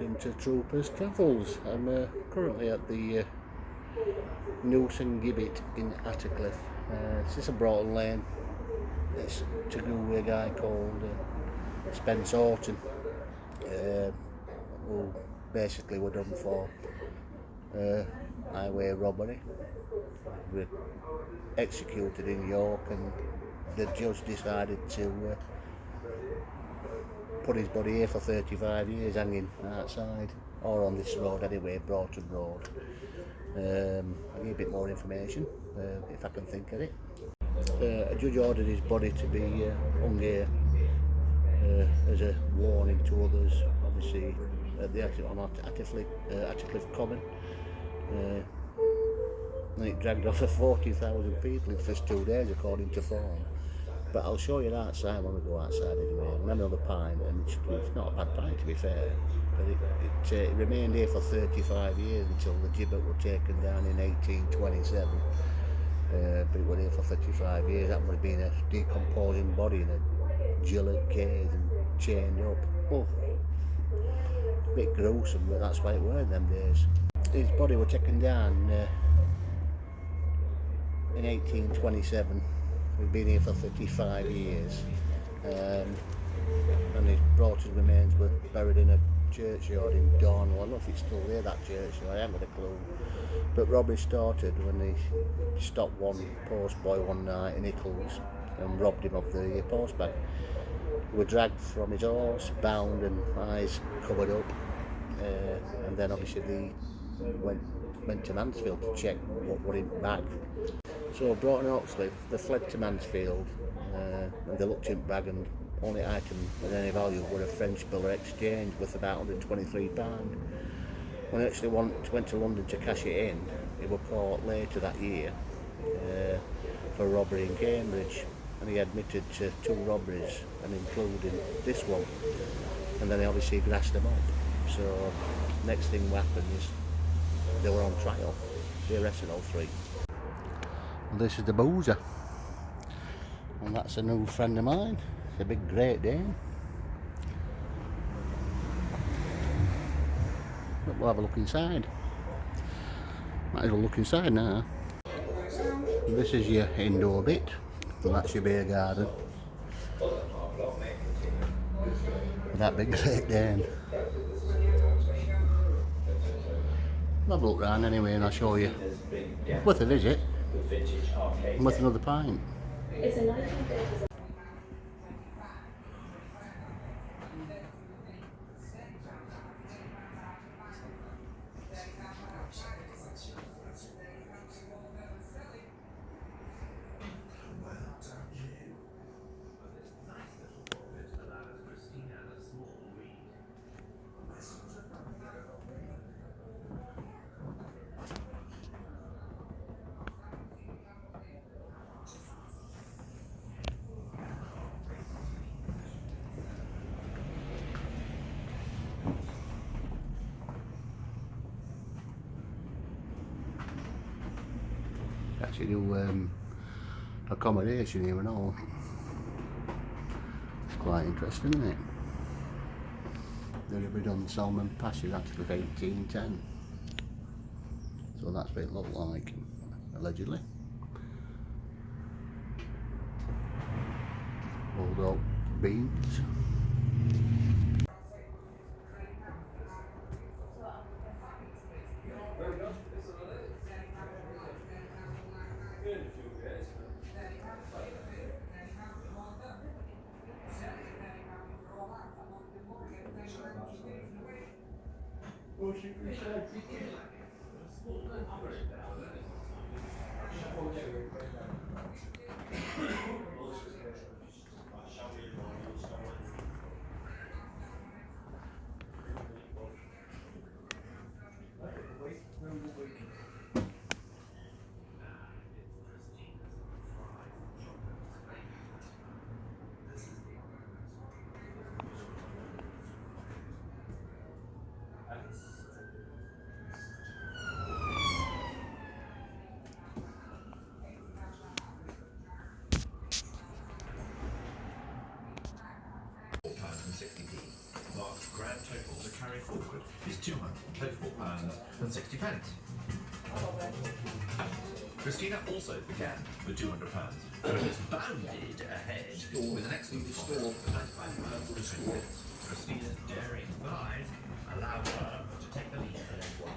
welcome to Troopers Travels. I'm currently at the Gibbet in Attercliffe. This is a Broughton lane. It's to go with a guy called Spence Broughton, who basically were done for highway robbery. Were executed in York, and the judge decided to put his body here for 35 years hanging outside, or on this road anyway, Broughton Road. I'll give you a bit more information if I can think of it. A judge ordered his body to be hung here as a warning to others, obviously on Attercliffe Common. And it dragged off 40,000 people in the first 2 days according to form. But I'll show you that outside when we go outside anyway. I'm having another pint, and it's not a bad pint to be fair. But it remained here for 35 years until the gibbet were taken down in 1827. But it was here for 35 years. That would have been a decomposing body in a gillet cage and chained up. Oh, a bit gruesome, but that's why it were in them days. His body was taken down in 1827. We've been here for 35 years, and his Broughton remains were buried in a churchyard in Darnell. I don't know if it's still there, that churchyard, I haven't got a clue. But robbery started when they stopped one postboy one night in Ickles and robbed him of the post bag. He was dragged from his horse, bound and eyes covered up, and then obviously they went to Mansfield to check what was in the bag. So Broughton and Oxley, they fled to Mansfield, and they looked in the bag, and only item of any value were a French bill of exchange worth about £123. When he actually went to London to cash it in, he was caught later that year for robbery in Cambridge, and he admitted to 2 robberies, and including this one, and then he obviously grassed them up. So next thing happened is they were on trial. They arrested all 3. This is the Boozer, and that's a new friend of mine. It's a big Great Dane. But we'll have a look inside. Might as well look inside now. And this is your indoor bit, and that's your beer garden. With that big Great Dane. We'll have a look round anyway, and I'll show you. Worth a visit. And with another pint. Actually do accommodation here and all. It's quite interesting, isn't it? They've redone Salmon Passage actually for 1810. So that's what it looked like, allegedly. Old oak beams. £50. Christina also began with £200, but bounded ahead with an excellent score of £95. Christina's daring thighs allowed her to take the lead for leg one.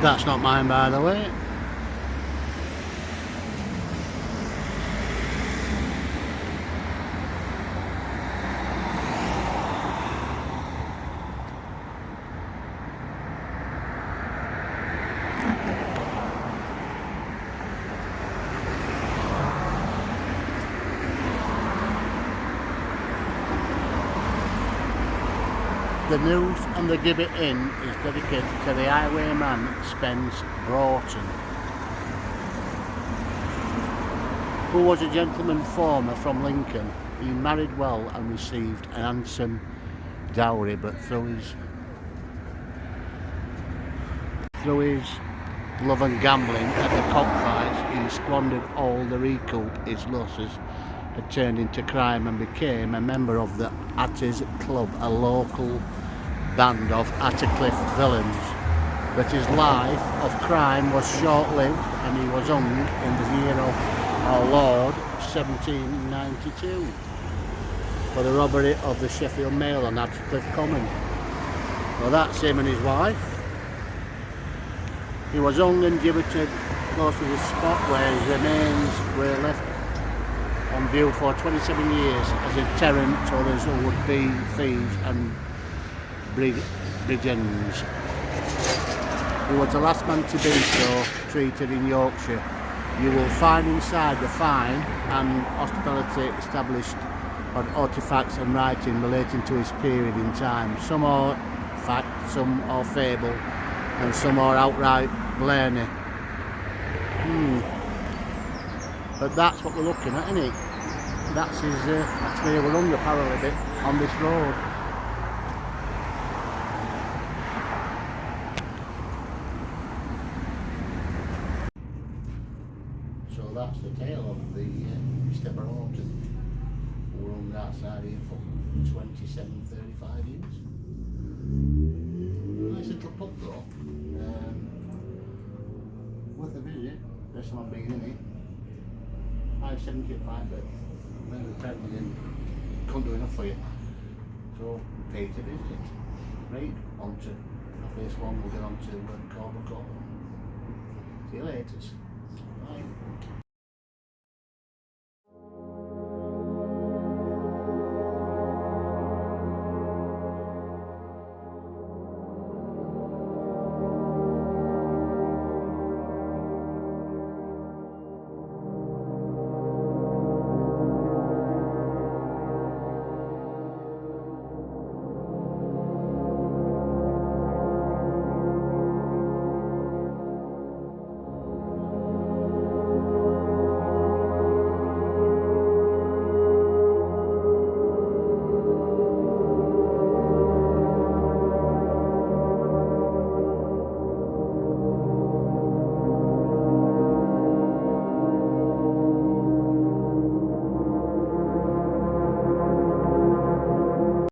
That's not mine, by the way. The news on the Gibbet Inn is dedicated to the highwayman Spence Broughton, who was a gentleman farmer from Lincoln. He married well and received an handsome dowry, but through his love and gambling at the cockfights, he squandered all the recoup. His losses had turned into crime and became a member of the Attercliffe, a local band of Attercliffe villains. But his life of crime was short-lived, and he was hung in the year of our Lord 1792 for the robbery of the Sheffield Mail on Attercliffe Common. Well, that's him and his wife. He was hung and gibbeted close to the spot where his remains were left on view for 27 years as a terror to others who would be thieves and brigands. He was the last man to be so treated in Yorkshire. You will find inside the fine and hospitality established on artifacts and writing relating to his period in time. Some are fact, some are fable, and some are outright blarney. But that's what we're looking at, isn't it? That's where we're under parallel bit on this road. So that's the tale of the Spence Broughton. We were on the outside here for 35 years. Nice little pub though. Worth a visit. First time I've been in it. 5.70 a pint, but when the penny in can't do enough for you. So pay to visit. Right, on to the first one, we'll get on to Corbett. See you later. Bye.